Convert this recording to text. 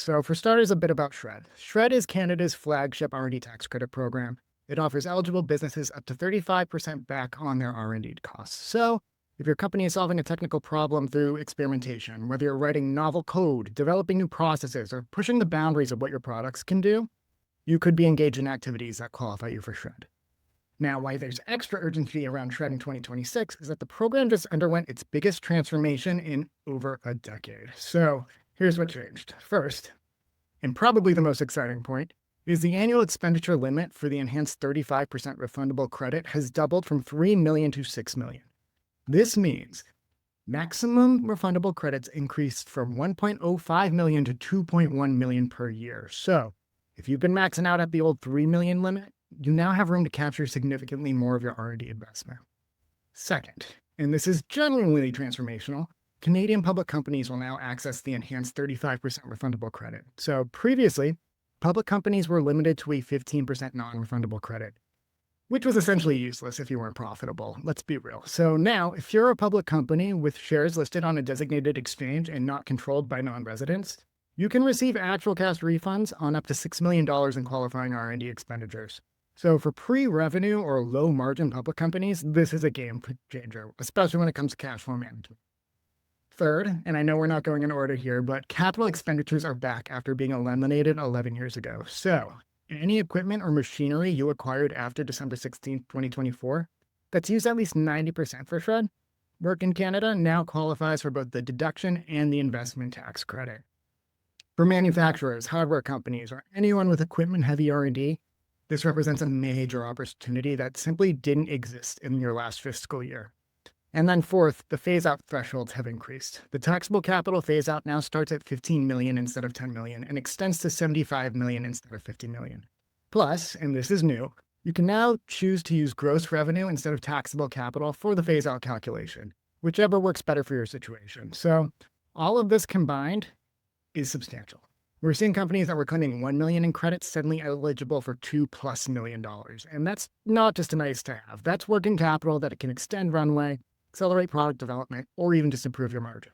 So for starters, a bit about SR&ED. SR&ED is Canada's flagship R&D tax credit program. It offers eligible businesses up to 35% back on their R&D costs. So if your company is solving a technical problem through experimentation, whether you're writing novel code, developing new processes, or pushing the boundaries of what your products can do, you could be engaged in activities that qualify you for SR&ED. Now, why there's extra urgency around SR&ED in 2026 is that the program just underwent its biggest transformation in over a decade. So here's what changed. First, and probably the most exciting point, is the annual expenditure limit for the enhanced 35% refundable credit has doubled from 3 million to 6 million. This means maximum refundable credits increased from 1.05 million to 2.1 million per year. So if you've been maxing out at the old 3 million limit, you now have room to capture significantly more of your R&D investment. Second, and this is genuinely transformational, Canadian public companies will now access the enhanced 35% refundable credit. So previously, public companies were limited to a 15% non-refundable credit, which was essentially useless if you weren't profitable. Let's be real. So now, if you're a public company with shares listed on a designated exchange and not controlled by non-residents, you can receive actual cash refunds on up to $6 million in qualifying R&D expenditures. So for pre-revenue or low-margin public companies, this is a game changer, especially when it comes to cash flow management. Third, and I know we're not going in order here, but capital expenditures are back after being eliminated 11 years ago. So any equipment or machinery you acquired after December 16, 2024, that's used at least 90% for SR&ED, work in Canada now qualifies for both the deduction and the investment tax credit. For manufacturers, hardware companies, or anyone with equipment-heavy R&D, this represents a major opportunity that simply didn't exist in your last fiscal year. And then fourth, the phase-out thresholds have increased. The taxable capital phase-out now starts at 15 million instead of 10 million and extends to 75 million instead of 50 million. Plus, and this is new, you can now choose to use gross revenue instead of taxable capital for the phase-out calculation, whichever works better for your situation. So all of this combined is substantial. We're seeing companies that were claiming 1 million in credits suddenly eligible for $2+ million. And that's not just a nice to have. That's working capital that it can extend runway, accelerate product development, or even just improve your margin.